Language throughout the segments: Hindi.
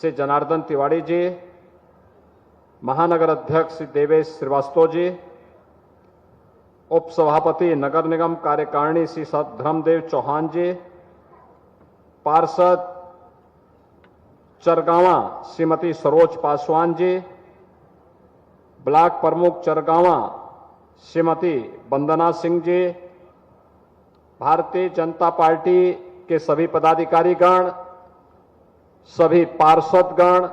श्री जनार्दन तिवारी जी, महानगर अध्यक्ष श्री देवेश श्रीवास्तव जी, उप सभापति नगर निगम कार्यकारिणी श्री धर्मदेव चौहान जी, पार्षद चरगावा श्रीमती सरोज पासवान जी, ब्लॉक प्रमुख चरगावा श्रीमती वंदना सिंह जी, भारतीय जनता पार्टी के सभी पदाधिकारीगण, सभी पार्षदगण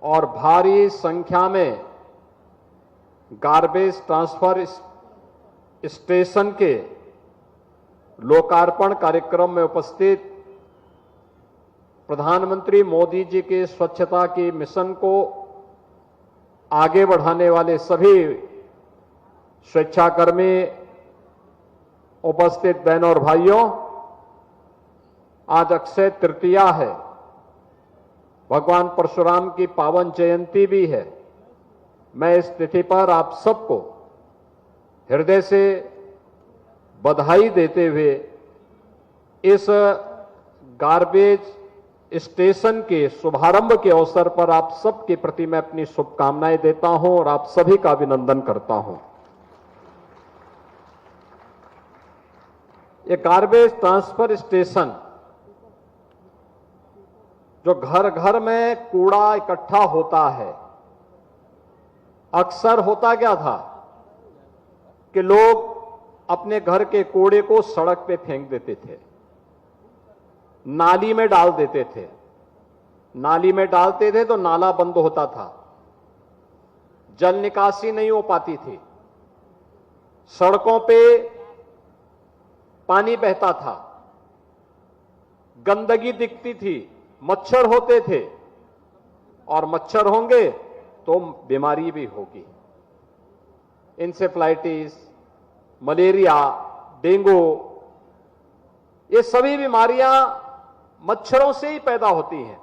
और भारी संख्या में गार्बेज ट्रांसफर स्टेशन के लोकार्पण कार्यक्रम में उपस्थित प्रधानमंत्री मोदी जी के स्वच्छता की मिशन को आगे बढ़ाने वाले सभी स्वेच्छाकर्मी, उपस्थित बहनों और भाइयों, आज अक्षय तृतीया है, भगवान परशुराम की पावन जयंती भी है। मैं इस तिथि पर आप सबको हृदय से बधाई देते हुए इस गार्बेज स्टेशन के शुभारंभ के अवसर पर आप सबके प्रति मैं अपनी शुभकामनाएं देता हूं और आप सभी का अभिनंदन करता हूं। ये गार्बेज ट्रांसफर स्टेशन जो घर घर में कूड़ा इकट्ठा होता है, अक्सर होता क्या था कि लोग अपने घर के कूड़े को सड़क पे फेंक देते थे, नाली में डाल देते थे। नाली में डालते थे तो नाला बंद होता था, जल निकासी नहीं हो पाती थी, सड़कों पे पानी बहता था, गंदगी दिखती थी, मच्छर होते थे और मच्छर होंगे तो बीमारी भी होगी। इंसेफ्लाइटिस, मलेरिया, डेंगू, ये सभी बीमारियां मच्छरों से ही पैदा होती हैं।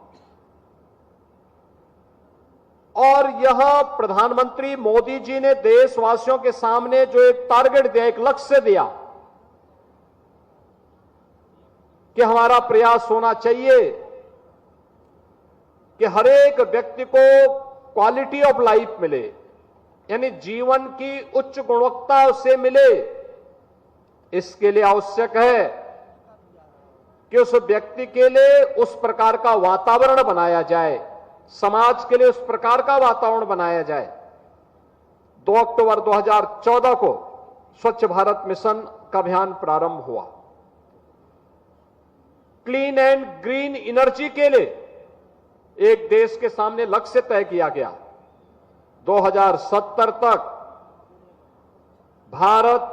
और यह प्रधानमंत्री मोदी जी ने देशवासियों के सामने जो एक टारगेट दिया, एक लक्ष्य दिया कि हमारा प्रयास होना चाहिए कि हर एक व्यक्ति को क्वालिटी ऑफ लाइफ मिले, यानी जीवन की उच्च गुणवत्ता उसे मिले। इसके लिए आवश्यक है कि उस व्यक्ति के लिए उस प्रकार का वातावरण बनाया जाए, समाज के लिए उस प्रकार का वातावरण बनाया जाए। 2 अक्टूबर 2014 को स्वच्छ भारत मिशन का अभियान प्रारंभ हुआ। क्लीन एंड ग्रीन एनर्जी के लिए एक देश के सामने लक्ष्य तय किया गया। 2070 तक भारत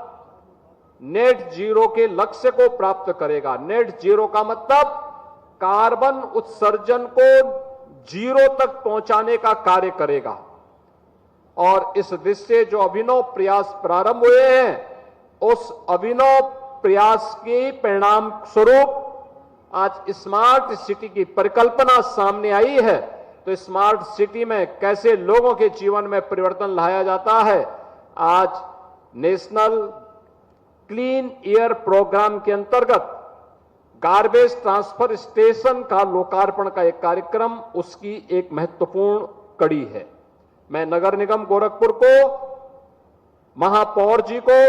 नेट जीरो के लक्ष्य को प्राप्त करेगा। नेट जीरो का मतलब कार्बन उत्सर्जन को जीरो तक पहुंचाने का कार्य करेगा। और इस दिशा से जो अभिनव प्रयास प्रारंभ हुए हैं, उस अभिनव प्रयास के परिणाम स्वरूप आज स्मार्ट सिटी की परिकल्पना सामने आई है। तो स्मार्ट सिटी में कैसे लोगों के जीवन में परिवर्तन लाया जाता है, आज नेशनल क्लीन एयर प्रोग्राम के अंतर्गत गार्बेज ट्रांसफर स्टेशन का लोकार्पण का एक कार्यक्रम उसकी एक महत्वपूर्ण कड़ी है। मैं नगर निगम गोरखपुर को, महापौर जी को,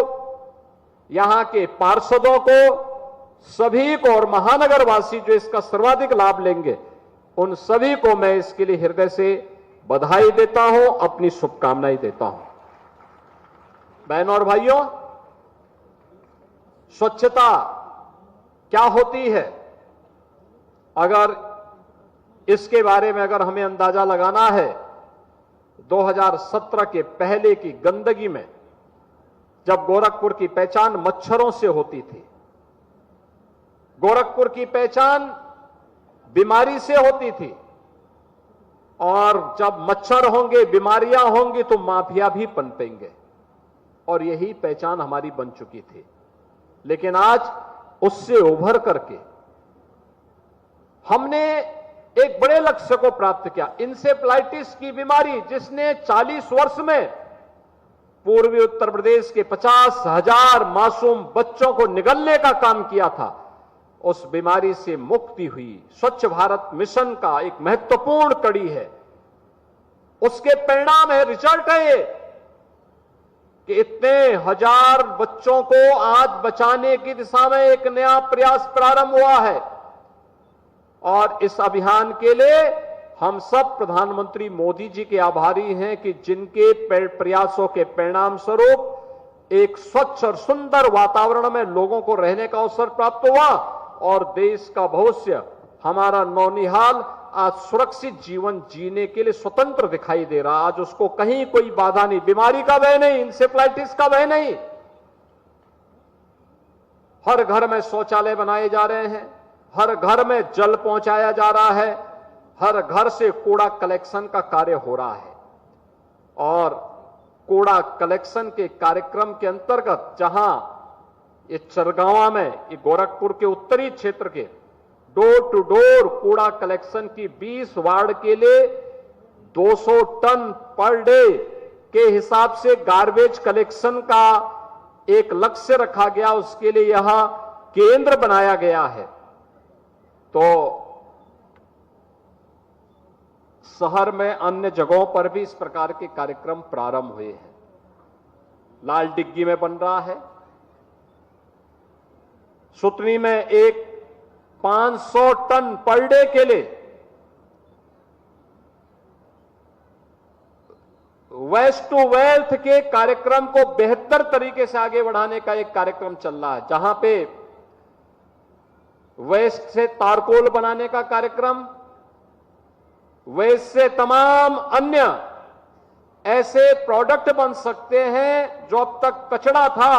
यहां के पार्षदों को, सभी को और महानगरवासी जो इसका सर्वाधिक लाभ लेंगे, उन सभी को मैं इसके लिए हृदय से बधाई देता हूं, अपनी शुभकामनाएं देता हूं। बहनों और भाइयों, स्वच्छता क्या होती है, अगर इसके बारे में अगर हमें अंदाजा लगाना है, 2017 के पहले की गंदगी में जब गोरखपुर की पहचान मच्छरों से होती थी, गोरखपुर की पहचान बीमारी से होती थी, और जब मच्छर होंगे, बीमारियां होंगी तो माफिया भी पनपेंगे, और यही पहचान हमारी बन चुकी थी। लेकिन आज उससे उभर करके हमने एक बड़े लक्ष्य को प्राप्त किया। इंसेफ्लाइटिस की बीमारी जिसने 40 वर्ष में पूर्वी उत्तर प्रदेश के 50,000 मासूम बच्चों को निगलने का काम किया था, उस बीमारी से मुक्ति हुई, स्वच्छ भारत मिशन का एक महत्वपूर्ण कड़ी है, उसके परिणाम है, रिजल्ट है ये कि इतने हजार बच्चों को आज बचाने की दिशा में एक नया प्रयास प्रारंभ हुआ है। और इस अभियान के लिए हम सब प्रधानमंत्री मोदी जी के आभारी हैं कि जिनके प्रयासों के परिणाम स्वरूप एक स्वच्छ और सुंदर वातावरण में लोगों को रहने का अवसर प्राप्त हुआ और देश का भविष्य, हमारा नौनिहाल आज सुरक्षित जीवन जीने के लिए स्वतंत्र दिखाई दे रहा। आज उसको कहीं कोई बाधा नहीं, बीमारी का भय नहीं, इंसेफ्लाइटिस का भय नहीं। हर घर में शौचालय बनाए जा रहे हैं, हर घर में जल पहुंचाया जा रहा है, हर घर से कूड़ा कलेक्शन का कार्य हो रहा है। और कूड़ा कलेक्शन के कार्यक्रम के अंतर्गत जहां ये चरगांवा में, ये गोरखपुर के उत्तरी क्षेत्र के डोर टू डोर कूड़ा कलेक्शन की 20 वार्ड के लिए 200 टन पर डे के हिसाब से गार्बेज कलेक्शन का एक लक्ष्य रखा गया, उसके लिए यहां केंद्र बनाया गया है। तो शहर में अन्य जगहों पर भी इस प्रकार के कार्यक्रम प्रारंभ हुए हैं। लाल डिग्गी में बन रहा है, सुतनी में एक 500 टन पर डे के लिए वेस्ट टू वेल्थ के कार्यक्रम को बेहतर तरीके से आगे बढ़ाने का एक कार्यक्रम चल रहा है, जहां पे वेस्ट से तारकोल बनाने का कार्यक्रम, वेस्ट से तमाम अन्य ऐसे प्रोडक्ट बन सकते हैं जो अब तक कचरा था,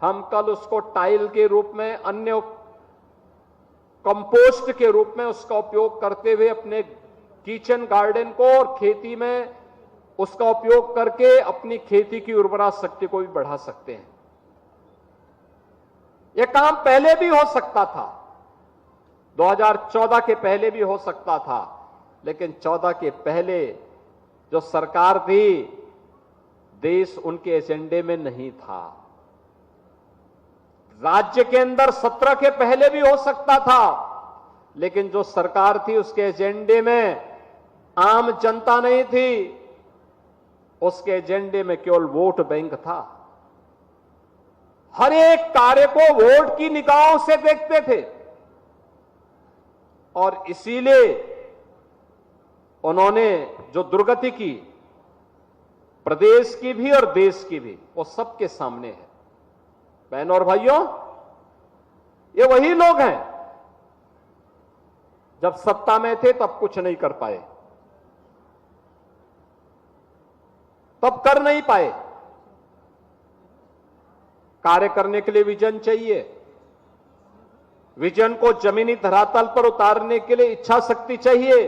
हम कल उसको टाइल के रूप में, अन्य कंपोस्ट के रूप में उसका उपयोग करते हुए अपने किचन गार्डन को और खेती में उसका उपयोग करके अपनी खेती की उर्वरा शक्ति को भी बढ़ा सकते हैं। यह काम पहले भी हो सकता था, 2014 के पहले भी हो सकता था, लेकिन 14 के पहले जो सरकार थी, देश उनके एजेंडे में नहीं था। राज्य के अंदर 17 के पहले भी हो सकता था, लेकिन जो सरकार थी उसके एजेंडे में आम जनता नहीं थी, उसके एजेंडे में केवल वोट बैंक था। हर एक कार्य को वोट की निगाहों से देखते थे और इसीलिए उन्होंने जो दुर्गति की, प्रदेश की भी और देश की भी, वो सबके सामने है। बहनों और भाइयों, ये वही लोग हैं जब सत्ता में थे तब कुछ नहीं कर पाए, तब कर नहीं पाए। कार्य करने के लिए विजन चाहिए, विजन को जमीनी धरातल पर उतारने के लिए इच्छा शक्ति चाहिए,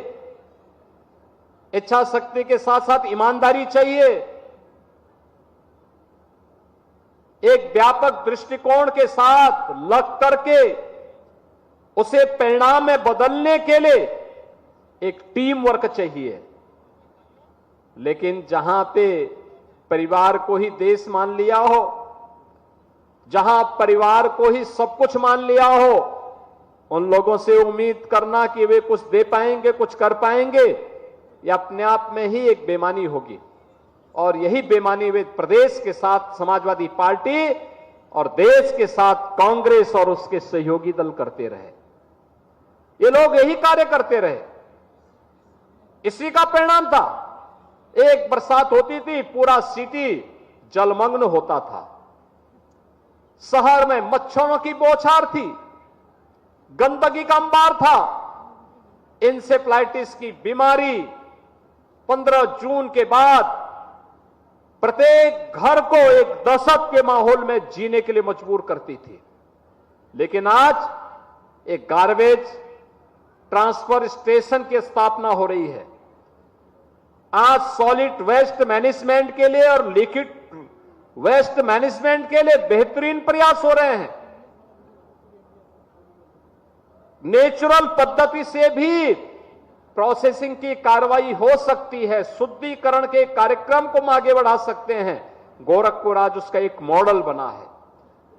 इच्छा शक्ति के साथ साथ ईमानदारी चाहिए, एक व्यापक दृष्टिकोण के साथ लग करके उसे परिणाम में बदलने के लिए एक टीम वर्क चाहिए। लेकिन जहां पे परिवार को ही देश मान लिया हो, जहां परिवार को ही सब कुछ मान लिया हो, उन लोगों से उम्मीद करना कि वे कुछ दे पाएंगे, कुछ कर पाएंगे, यह अपने आप में ही एक बेईमानी होगी। और यही बेईमानी वे प्रदेश के साथ समाजवादी पार्टी और देश के साथ कांग्रेस और उसके सहयोगी दल करते रहे। ये लोग यही कार्य करते रहे, इसी का परिणाम था। एक बरसात होती थी, पूरा सिटी जलमग्न होता था, शहर में मच्छरों की बौछार थी, गंदगी का अंबार था। इंसेफ्लाइटिस की बीमारी 15 जून के बाद प्रत्येक घर को एक दहशत के माहौल में जीने के लिए मजबूर करती थी। लेकिन आज एक गार्बेज ट्रांसफर स्टेशन की स्थापना हो रही है। आज सॉलिड वेस्ट मैनेजमेंट के लिए और लिक्विड वेस्ट मैनेजमेंट के लिए बेहतरीन प्रयास हो रहे हैं। नेचुरल पद्धति से भी प्रोसेसिंग की कार्रवाई हो सकती है, शुद्धिकरण के कार्यक्रम को हम आगे बढ़ा सकते हैं। गोरखपुर आज उसका एक मॉडल बना है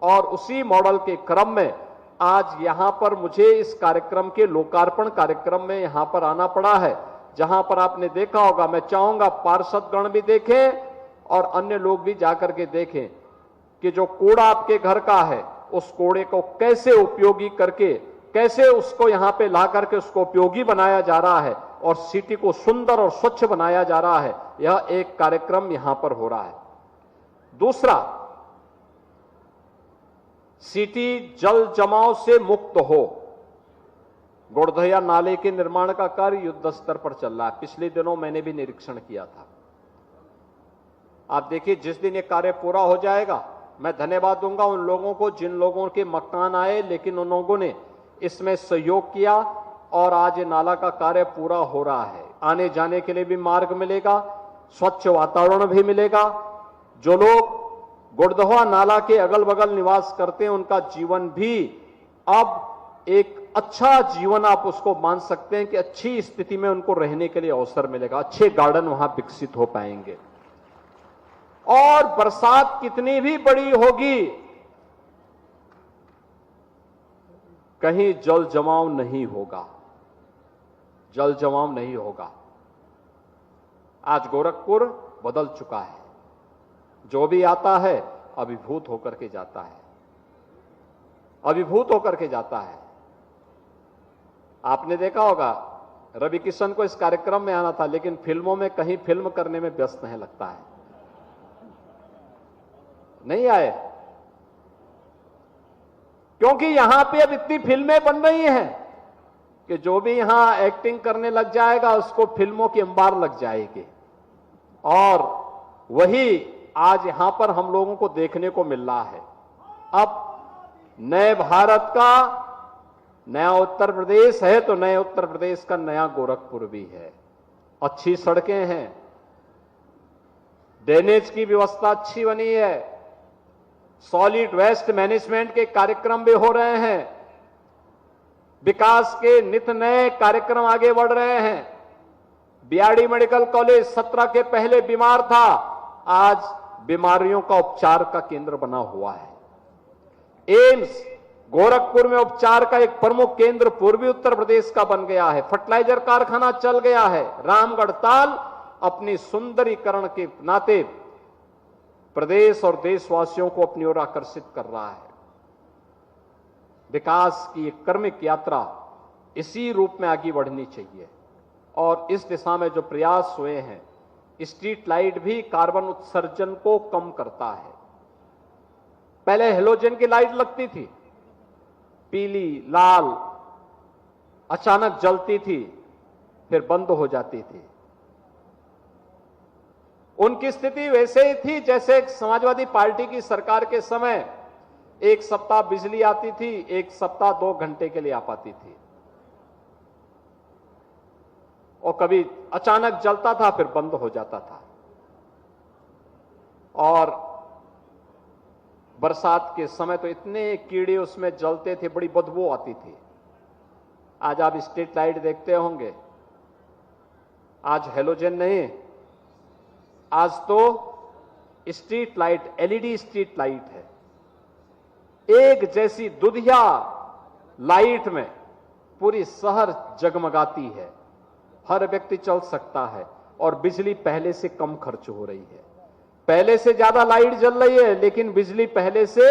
और उसी मॉडल के क्रम में आज यहां पर मुझे इस कार्यक्रम के लोकार्पण कार्यक्रम में यहां पर आना पड़ा है, जहां पर आपने देखा होगा, मैं चाहूंगा पार्षदगण भी देखें और अन्य लोग भी जाकर के देखें कि जो कूड़ा आपके घर का है, उस कूड़े को कैसे उपयोगी करके, कैसे उसको यहां पे ला करके उसको उपयोगी बनाया जा रहा है और सिटी को सुंदर और स्वच्छ बनाया जा रहा है। यह एक कार्यक्रम यहां पर हो रहा है। दूसरा, सिटी जल जमाव से मुक्त हो। गोड़धैया नाले के निर्माण का कार्य युद्ध स्तर पर चल रहा है। पिछले दिनों मैंने भी निरीक्षण किया था। आप देखिए, जिस दिन ये कार्य पूरा हो जाएगा, मैं धन्यवाद दूंगा उन लोगों को जिन लोगों के मकान आए, लेकिन उन लोगों ने इसमें सहयोग किया और आज ये नाला का कार्य पूरा हो रहा है। आने जाने के लिए भी मार्ग मिलेगा, स्वच्छ वातावरण भी मिलेगा। जो लोग गोड़धवा नाला के अगल बगल निवास करते हैं, उनका जीवन भी अब एक अच्छा जीवन आप उसको मान सकते हैं कि अच्छी स्थिति में उनको रहने के लिए अवसर मिलेगा। अच्छे गार्डन वहां विकसित हो पाएंगे। और बरसात कितनी भी बड़ी होगी, कहीं जल जमाव नहीं होगा, जल जमाव नहीं होगा। आज गोरखपुर बदल चुका है। जो भी आता है अभिभूत होकर के जाता है, अभिभूत होकर के जाता है। आपने देखा होगा, रवि किशन को इस कार्यक्रम में आना था, लेकिन फिल्मों में कहीं फिल्म करने में व्यस्त नहीं लगता है, नहीं आए, क्योंकि यहां पे अब इतनी फिल्में बन रही हैं कि जो भी यहां एक्टिंग करने लग जाएगा उसको फिल्मों की अंबार लग जाएगी। और वही आज यहां पर हम लोगों को देखने को मिल रहा है। अब नए भारत का नया उत्तर प्रदेश है, तो नए उत्तर प्रदेश का नया गोरखपुर भी है। अच्छी सड़कें हैं, ड्रेनेज की व्यवस्था अच्छी बनी है, सॉलिड वेस्ट मैनेजमेंट के कार्यक्रम भी हो रहे हैं, विकास के नित नए कार्यक्रम आगे बढ़ रहे हैं। बीआरडी मेडिकल कॉलेज 17 के पहले बीमार था, आज बीमारियों का उपचार का केंद्र बना हुआ है। एम्स गोरखपुर में उपचार का एक प्रमुख केंद्र पूर्वी उत्तर प्रदेश का बन गया है। फर्टिलाइजर कारखाना चल गया है। रामगढ़ ताल अपनी सुंदरीकरण के नाते प्रदेश और देशवासियों को अपनी ओर आकर्षित कर रहा है। विकास की एक क्रमिक यात्रा इसी रूप में आगे बढ़नी चाहिए और इस दिशा में जो प्रयास हुए हैं, स्ट्रीट लाइट भी कार्बन उत्सर्जन को कम करता है। पहले हेलोजन की लाइट लगती थी, पीली लाल, अचानक जलती थी, फिर बंद हो जाती थी। उनकी स्थिति वैसे ही थी जैसे समाजवादी पार्टी की सरकार के समय एक सप्ताह बिजली आती थी, एक सप्ताह 2 घंटे के लिए आ पाती थी, और कभी अचानक जलता था फिर बंद हो जाता था। और बरसात के समय तो इतने कीड़े उसमें जलते थे, बड़ी बदबू आती थी। आज आप स्ट्रीट लाइट देखते होंगे, आज हेलोजन नहीं, आज तो street light, LED street light है। एक जैसी दुधिया लाइट में पूरी शहर जगमगाती है, हर व्यक्ति चल सकता है और बिजली पहले से कम खर्च हो रही है। पहले से ज्यादा लाइट जल रही है लेकिन बिजली पहले से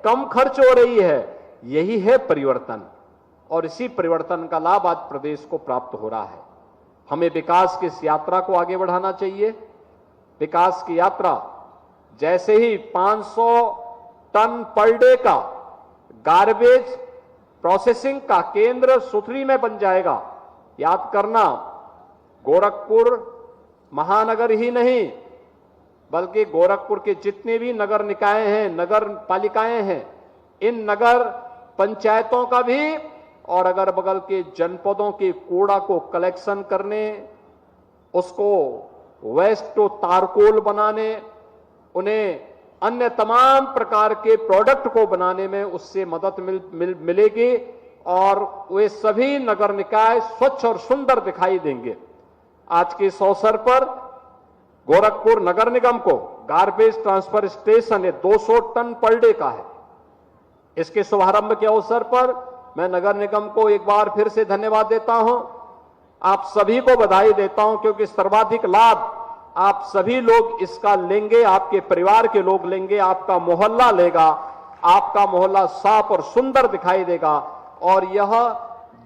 कम खर्च हो रही है। यही है परिवर्तन और इसी परिवर्तन का लाभ आज प्रदेश को प्राप्त हो रहा है। हमें विकास की इस यात्रा को आगे बढ़ाना चाहिए। विकास की यात्रा जैसे ही 500 टन पर डे का गार्बेज प्रोसेसिंग का केंद्र सुथरी में बन जाएगा, याद करना गोरखपुर महानगर ही नहीं बल्कि गोरखपुर के जितने भी नगर निकाय हैं, नगर पालिकाएं हैं, इन नगर पंचायतों का भी और अगर बगल के जनपदों के कूड़ा को कलेक्शन करने, उसको वेस्ट टू तारकोल बनाने, उन्हें अन्य तमाम प्रकार के प्रोडक्ट को बनाने में उससे मदद मिलेगी और वे सभी नगर निकाय स्वच्छ और सुंदर दिखाई देंगे। आज के इस अवसर पर गोरखपुर नगर निगम को garbage transfer station 200 ton per day का है। इसके शुभारंभ के अवसर पर मैं नगर निगम को एक बार फिर से धन्यवाद देता हूं। आप सभी को बधाई देता हूं क्योंकि सर्वाधिक लाभ आप सभी लोग इसका लेंगे, आपके परिवार के लोग लेंगे, आपका मोहल्ला लेगा, आपका मोहल्ला साफ और सुंदर दिखाई देगा। और यह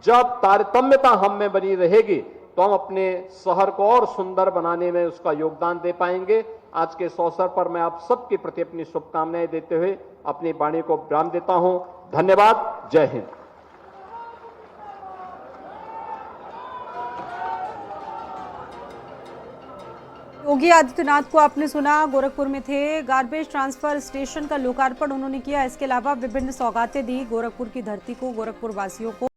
जब तारतम्यता हम में बनी रहेगी तो हम अपने शहर को और सुंदर बनाने में उसका योगदान दे पाएंगे। आज के इस अवसर पर मैं आप सबके प्रति अपनी शुभकामनाएं देते हुए अपनी वाणी को विराम देता हूं। धन्यवाद। जय हिंद। योगी आदित्यनाथ को आपने सुना, गोरखपुर में थे। गार्बेज ट्रांसफर स्टेशन का लोकार्पण उन्होंने किया। इसके अलावा विभिन्न सौगातें दी गोरखपुर की धरती को, गोरखपुर वासियों को।